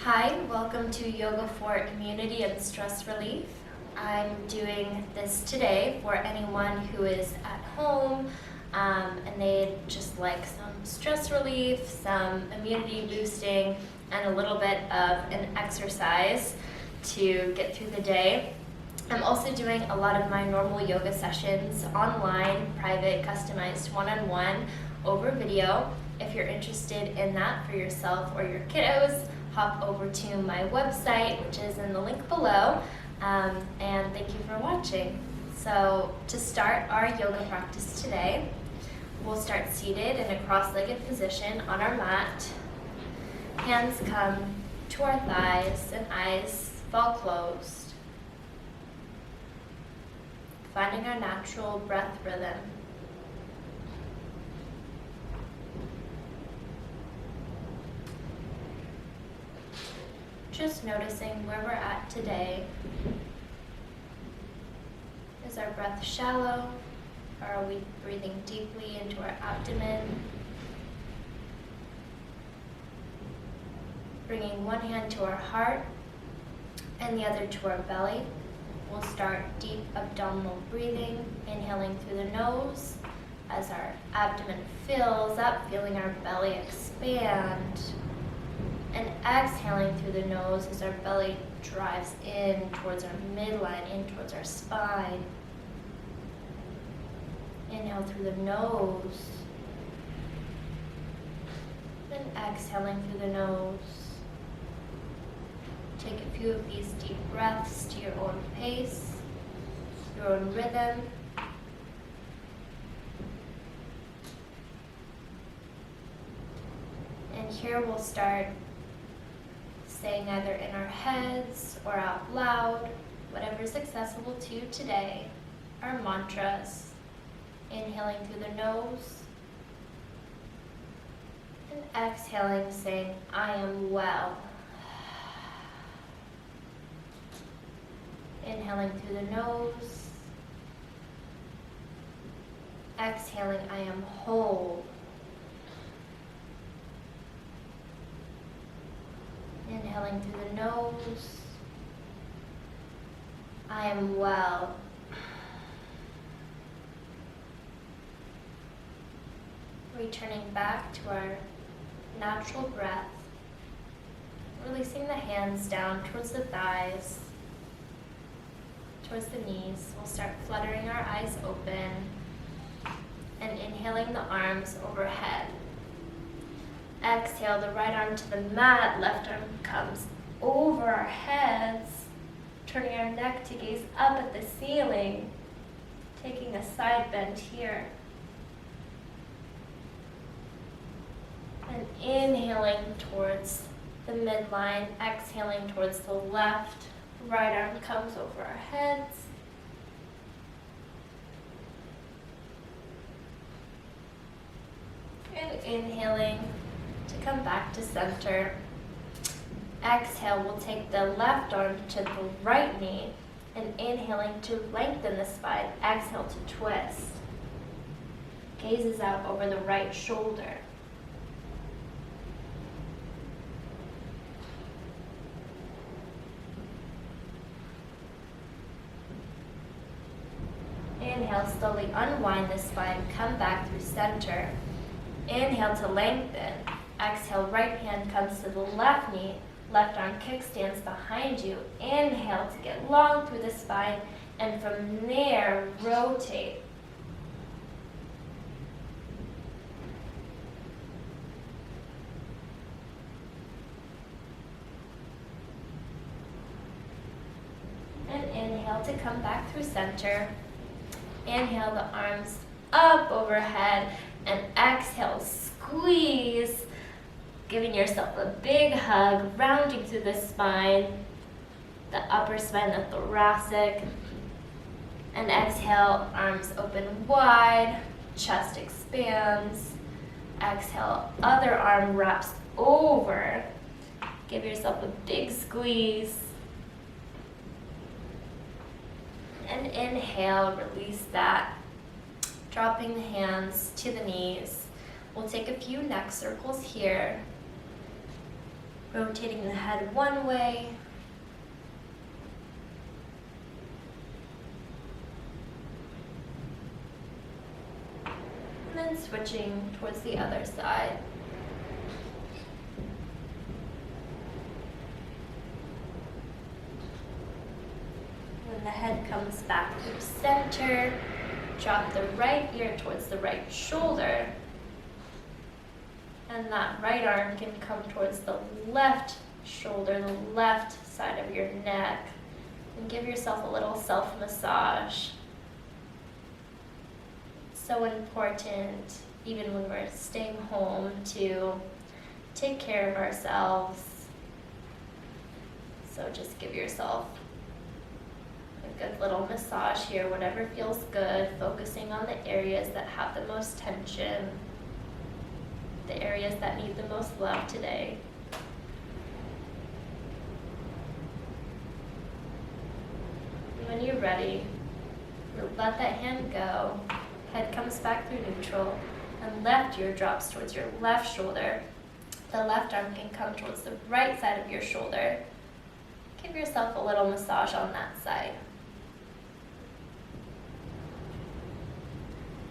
Hi, welcome to Yoga for Immunity and Stress Relief. I'm doing this today for anyone who is at home and they'd just like some stress relief, some immunity boosting, and a little bit of an exercise to get through the day. I'm also doing a lot of my normal yoga sessions online, private, customized, one-on-one over video. If you're interested in that for yourself or your kiddos, hop over to my website, which is in the link below, and thank you for watching. So to start our yoga practice today, we'll start seated in a cross-legged position on our mat. Hands come to our thighs and eyes fall closed. Finding our natural breath rhythm. Just noticing where we're at today. Is our breath shallow, or are we breathing deeply into our abdomen? Bringing one hand to our heart and the other to our belly. We'll start deep abdominal breathing, inhaling through the nose as our abdomen fills up, feeling our belly expand. And exhaling through the nose as our belly drives in towards our midline, in towards our spine. Inhale through the nose. And exhaling through the nose. Take a few of these deep breaths to your own pace, your own rhythm. And here we'll start saying either in our heads or out loud, whatever is accessible to you today, our mantras. Inhaling through the nose and exhaling, saying, I am well. Inhaling through the nose, exhaling, I am whole. Inhaling through the nose, I am well. Returning back to our natural breath, releasing the hands down towards the thighs, towards the knees. We'll start fluttering our eyes open and inhaling the arms overhead. Exhale the right arm to the mat, left arm comes over our heads, turning our neck to gaze up at the ceiling, taking a side bend here. And inhaling towards the midline, exhaling towards the left, right arm comes over our heads. And inhaling to come back to center. Exhale, we'll take the left arm to the right knee and inhaling to lengthen the spine. Exhale to twist. Gazes out over the right shoulder. Inhale, slowly unwind the spine, come back through center. Inhale to lengthen. Exhale, right hand comes to the left knee, left arm kickstands behind you. Inhale to get long through the spine, and from there, rotate. And inhale to come back through center. Inhale the arms up overhead, and exhale, squeeze, giving yourself a big hug, rounding through the spine, the upper spine, the thoracic. And exhale, arms open wide, chest expands. Exhale, other arm wraps over. Give yourself a big squeeze. And inhale, release that. Dropping the hands to the knees. We'll take a few neck circles here. Rotating the head one way. And then switching towards the other side. When the head comes back to center, drop the right ear towards the right shoulder. And that right arm can come towards the left shoulder, the left side of your neck. And give yourself a little self-massage. So important, even when we're staying home, to take care of ourselves. So just give yourself a good little massage here, whatever feels good, focusing on the areas that have the most tension, the areas that need the most love today. When you're ready, let that hand go. Head comes back through neutral, and left ear drops towards your left shoulder. The left arm can come towards the right side of your shoulder. Give yourself a little massage on that side.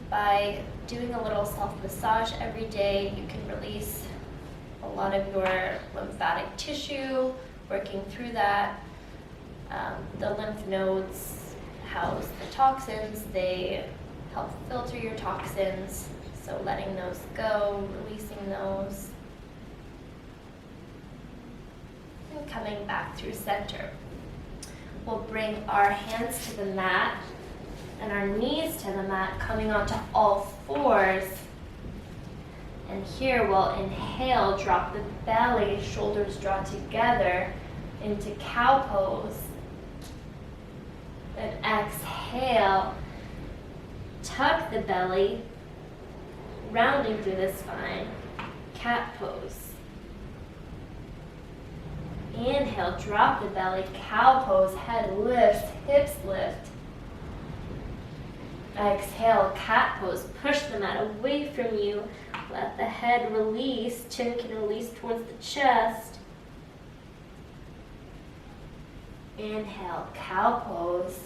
By doing a little self-massage every day, you can release a lot of your lymphatic tissue, working through that. The lymph nodes house the toxins. They help filter your toxins, so letting those go, releasing those. And coming back through center. We'll bring our hands to the mat and our knees to the mat, coming onto all fours. And here we'll inhale, drop the belly, shoulders draw together into cow pose. And exhale, tuck the belly, rounding through the spine, cat pose. Inhale, drop the belly, cow pose, head lifts, hips lift. Exhale, cat pose, push the mat away from you. Let the head release, chin can release towards the chest. Inhale, cow pose.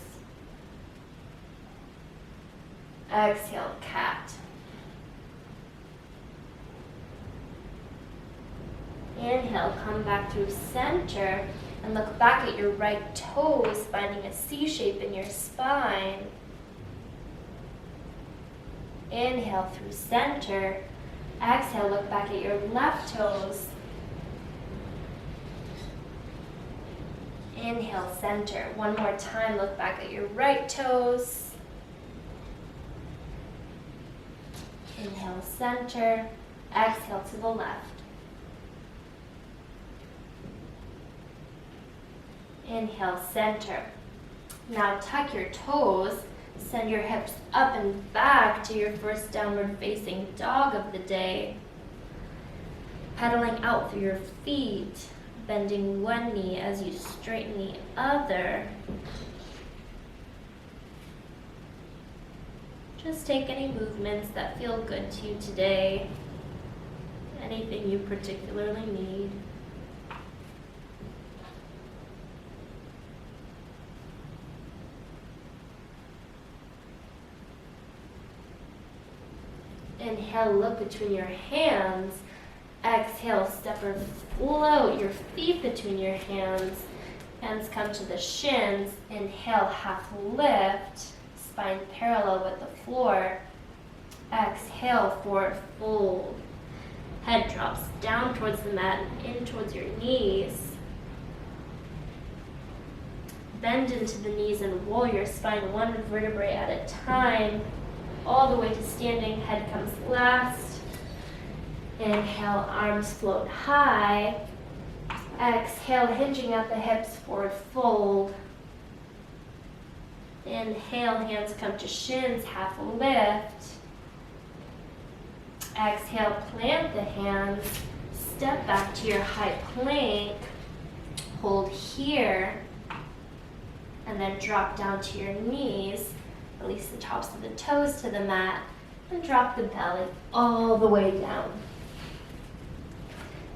Exhale, cat. Inhale, come back through center and look back at your right toes, finding a C shape in your spine. Inhale through center. Exhale, look back at your left toes. Inhale, center. One more time, look back at your right toes. Inhale, center. Exhale to the left. Inhale, center. Now tuck your toes. Send your hips up and back to your first downward facing dog of the day. Pedaling out through your feet, bending one knee as you straighten the other. Just take any movements that feel good to you today, anything you particularly need. Inhale, look between your hands. Exhale, step or float your feet between your hands. Hands come to the shins. Inhale, half lift. Spine parallel with the floor. Exhale, forward fold. Head drops down towards the mat and in towards your knees. Bend into the knees and roll your spine one vertebrae at a time. All the way to standing, head comes last. Inhale, arms float high. Exhale, hinging at the hips, forward fold. Inhale, hands come to shins, half lift. Exhale, plant the hands. Step back to your high plank. Hold here. And then drop down to your knees. Release the tops of the toes to the mat and drop the belly all the way down.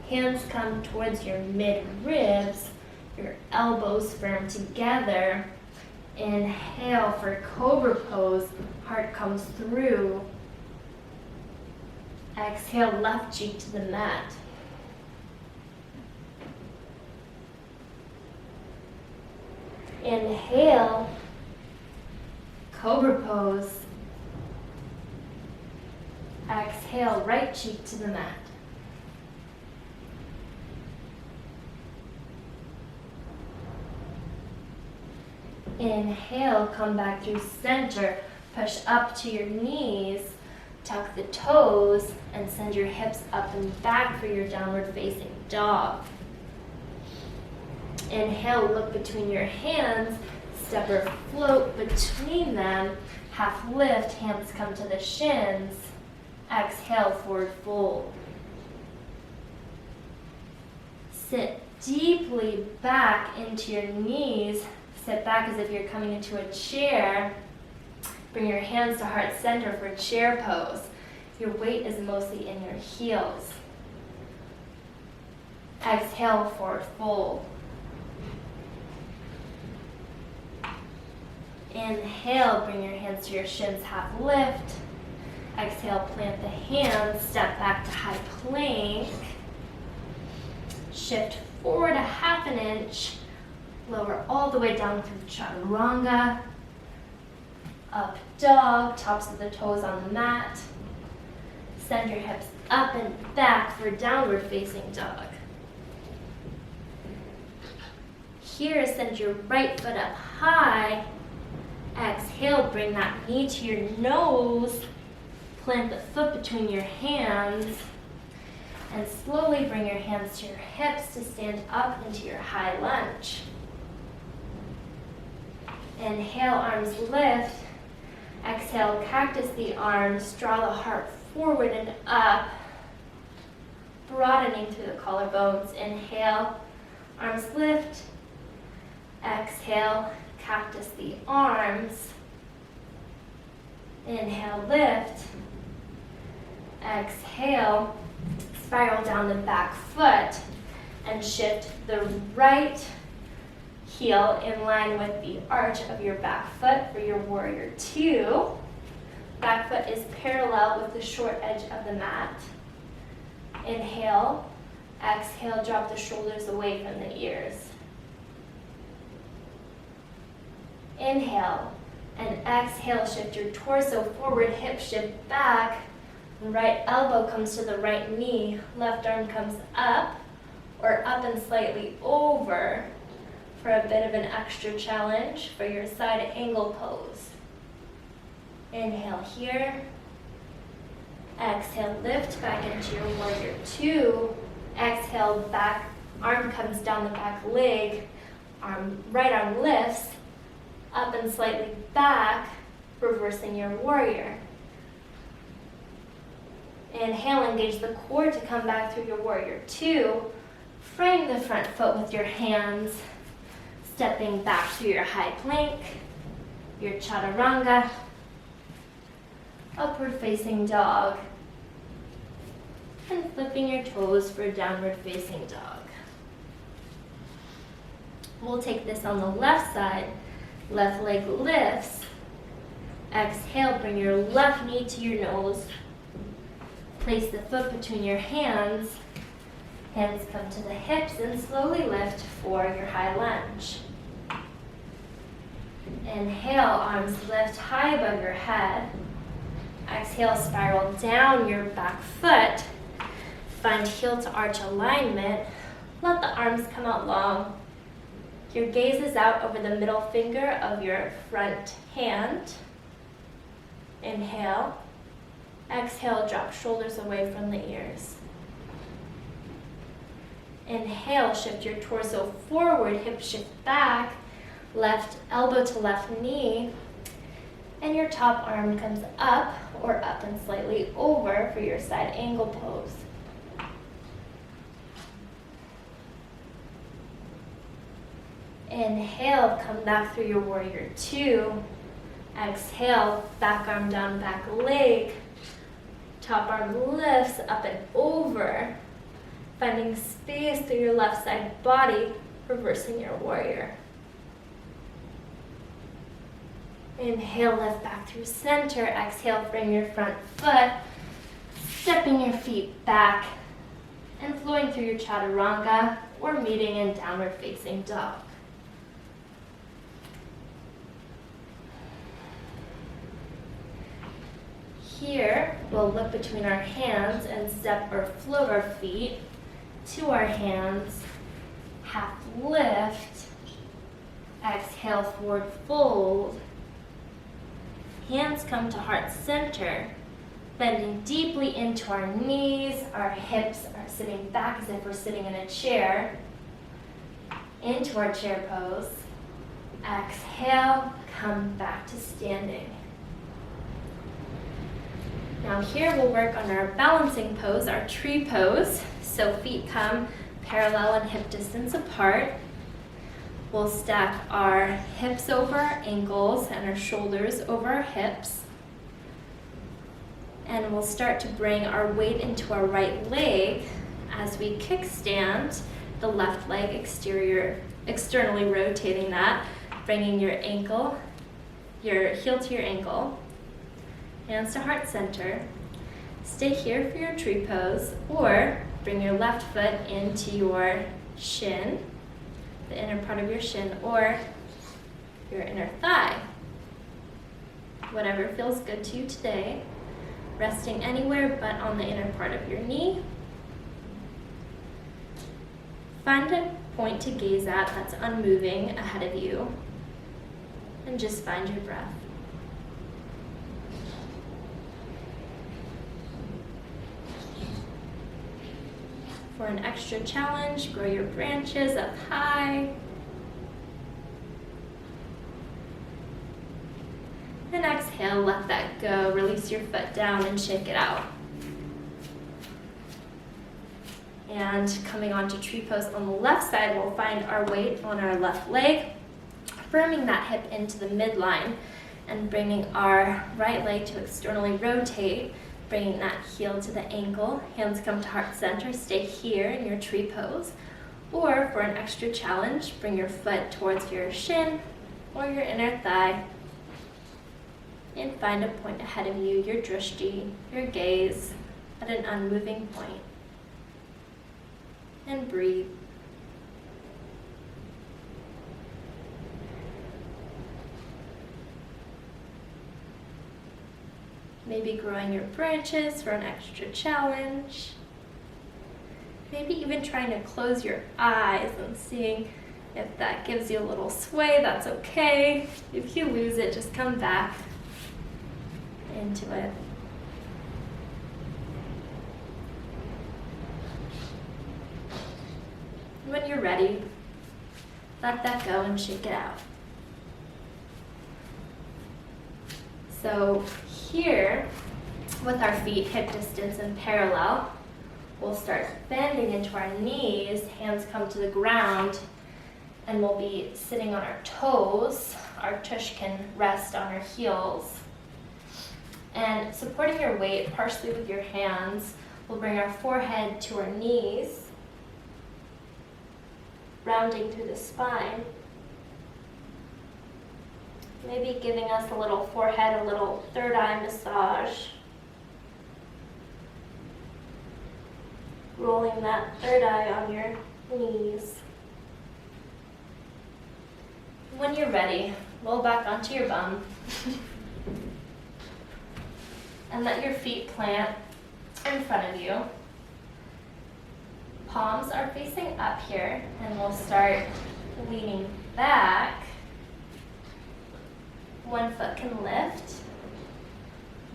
Hands come towards your mid-ribs, your elbows firm together. Inhale for cobra pose, heart comes through. Exhale, left cheek to the mat. Inhale, cobra pose. Exhale, right cheek to the mat. Inhale, come back through center, push up to your knees, tuck the toes, and send your hips up and back for your downward facing dog. Inhale, look between your hands, step or float between them, half lift, hands come to the shins. Exhale, forward fold. Sit deeply back into your knees. Sit back as if you're coming into a chair. Bring your hands to heart center for chair pose. Your weight is mostly in your heels. Exhale, forward fold. Inhale, bring your hands to your shins, half lift. Exhale, plant the hands, step back to high plank. Shift forward a half an inch. Lower all the way down through chaturanga. Up dog, tops of the toes on the mat. Send your hips up and back for downward facing dog. Here, send your right foot up high. Exhale, bring that knee to your nose. Plant the foot between your hands. And slowly bring your hands to your hips to stand up into your high lunge. Inhale, arms lift. Exhale, cactus the arms. Draw the heart forward and up, broadening through the collarbones. Inhale, arms lift. Exhale, cactus the arms. Inhale, lift. Exhale, spiral down the back foot and shift the right heel in line with the arch of your back foot for your warrior two. Back foot is parallel with the short edge of the mat. Inhale, exhale, drop the shoulders away from the ears. Inhale and exhale, shift your torso forward, hip shift back. Right elbow comes to the right knee, left arm comes up or up and slightly over for a bit of an extra challenge for your side angle pose. Inhale here. Exhale, lift back into your warrior two. Exhale, back arm comes down the back leg. Right arm lifts up and slightly back, reversing your warrior. Inhale, engage the core to come back through your warrior two. Frame the front foot with your hands. Stepping back through your high plank, your chaturanga, upward facing dog, and flipping your toes for downward facing dog. We'll take this on the left side. Left leg lifts. Exhale, bring your left knee to your nose. Place the foot between your hands. Hands come to the hips and slowly lift for your high lunge. Inhale, arms lift high above your head. Exhale, spiral down your back foot. Find heel to arch alignment. Let the arms come out long. Your gaze is out over the middle finger of your front hand. Inhale. Exhale, drop shoulders away from the ears. Inhale, shift your torso forward, hip shift back, left elbow to left knee, and your top arm comes up or up and slightly over for your side angle pose. Inhale, come back through your warrior two. Exhale, back arm down, back leg. Top arm lifts up and over. Finding space through your left side body, reversing your warrior. Inhale, lift back through center. Exhale, bring your front foot, stepping your feet back and flowing through your chaturanga or meeting in downward facing dog. Here, we'll look between our hands and step or float our feet to our hands. Half lift. Exhale, forward fold. Hands come to heart center. Bending deeply into our knees. Our hips are sitting back as if we're sitting in a chair. Into our chair pose. Exhale, come back to standing. Now here we'll work on our balancing pose, our tree pose. So feet come parallel and hip distance apart. We'll stack our hips over our ankles and our shoulders over our hips. And we'll start to bring our weight into our right leg as we kickstand the left leg externally rotating that, bringing your ankle, your heel to your ankle. Hands to heart center. Stay here for your tree pose, or bring your left foot into your shin, the inner part of your shin, or your inner thigh. Whatever feels good to you today. Resting anywhere but on the inner part of your knee. Find a point to gaze at that's unmoving ahead of you, and just find your breath. For an extra challenge, grow your branches up high. And exhale, let that go. Release your foot down and shake it out. And coming onto tree pose on the left side, we'll find our weight on our left leg, firming that hip into the midline and bringing our right leg to externally rotate. Bringing that heel to the ankle, hands come to heart center, stay here in your tree pose. Or for an extra challenge, bring your foot towards your shin or your inner thigh. And find a point ahead of you, your drishti, your gaze, at an unmoving point. And breathe. Maybe growing your branches for an extra challenge. Maybe even trying to close your eyes and seeing if that gives you a little sway, that's okay. If you lose it, just come back into it. When you're ready, let that go and shake it out. So here, with our feet hip distance and parallel, we'll start bending into our knees, hands come to the ground, and we'll be sitting on our toes. Our tush can rest on our heels. And supporting your weight partially with your hands, we'll bring our forehead to our knees, rounding through the spine. Maybe giving us a little forehead, a little third eye massage. Rolling that third eye on your knees. When you're ready, roll back onto your bum. And let your feet plant in front of you. Palms are facing up here, and we'll start leaning back. One foot can lift.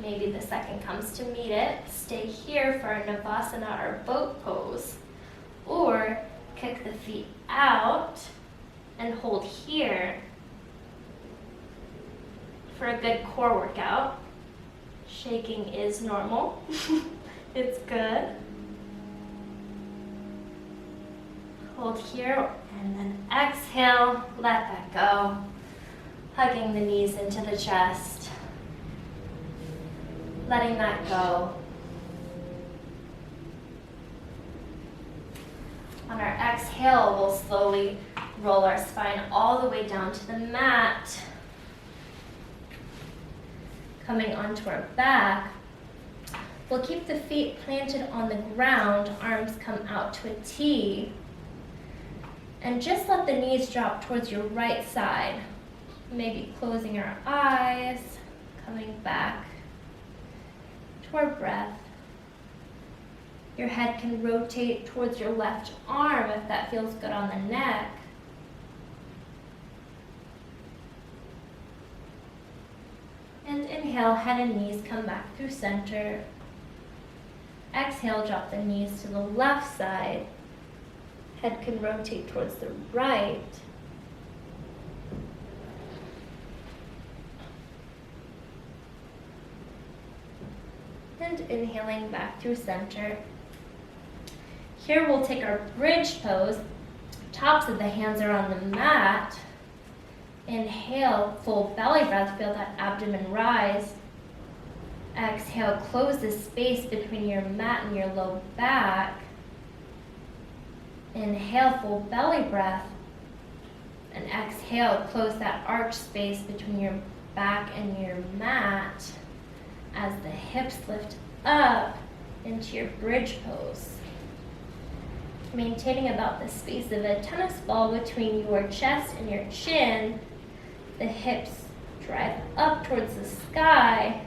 Maybe the second comes to meet it. Stay here for a Navasana or boat pose. Or kick the feet out and hold here for a good core workout. Shaking is normal. It's good. Hold here and then exhale, let that go. Hugging the knees into the chest. Letting that go. On our exhale, we'll slowly roll our spine all the way down to the mat. Coming onto our back, we'll keep the feet planted on the ground, arms come out to a T, and just let the knees drop towards your right side. Maybe closing our eyes, coming back to our breath. Your head can rotate towards your left arm if that feels good on the neck. And inhale, head and knees come back through center. Exhale, drop the knees to the left side. Head can rotate towards the right. And inhaling back through center. Here we'll take our bridge pose. Tops of the hands are on the mat. Inhale, full belly breath, feel that abdomen rise. Exhale, close the space between your mat and your low back. Inhale, full belly breath. And exhale, close that arch space between your back and your mat as the hips lift up into your bridge pose. Maintaining about the space of a tennis ball between your chest and your chin. The hips drive up towards the sky.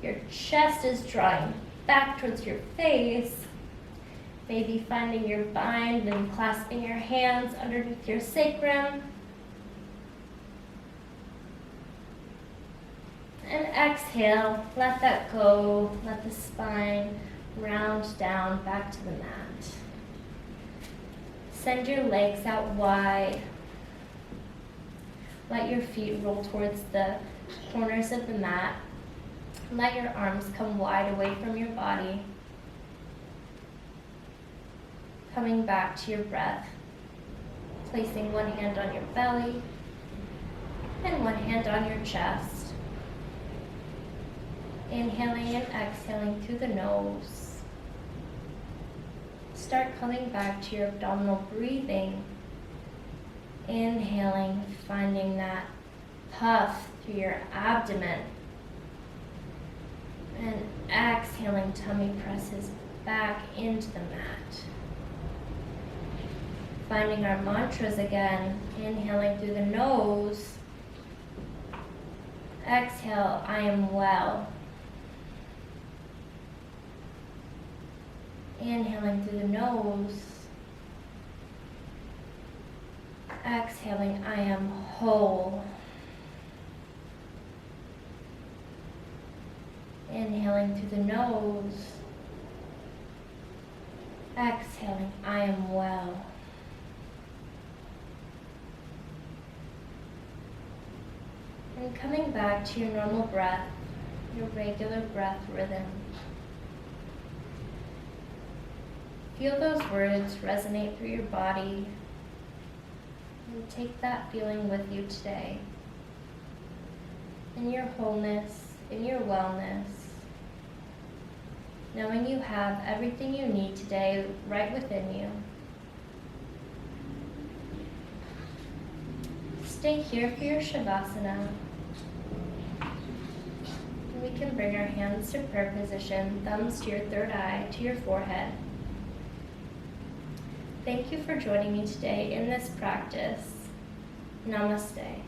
Your chest is drawing back towards your face. Maybe finding your bind and clasping your hands underneath your sacrum. And exhale, let that go. Let the spine round down back to the mat. Send your legs out wide. Let your feet roll towards the corners of the mat. Let your arms come wide away from your body. Coming back to your breath. Placing one hand on your belly and one hand on your chest. Inhaling and exhaling through the nose. Start coming back to your abdominal breathing. Inhaling, finding that puff through your abdomen. And exhaling, tummy presses back into the mat. Finding our mantras again. Inhaling through the nose. Exhale, I am well. Inhaling through the nose. Exhaling, I am whole. Inhaling through the nose. Exhaling, I am well. And coming back to your normal breath, your regular breath rhythm. Feel those words resonate through your body. And take that feeling with you today. In your wholeness, in your wellness. Knowing you have everything you need today right within you. Stay here for your Shavasana. And we can bring our hands to prayer position, thumbs to your third eye, to your forehead. Thank you for joining me today in this practice. Namaste.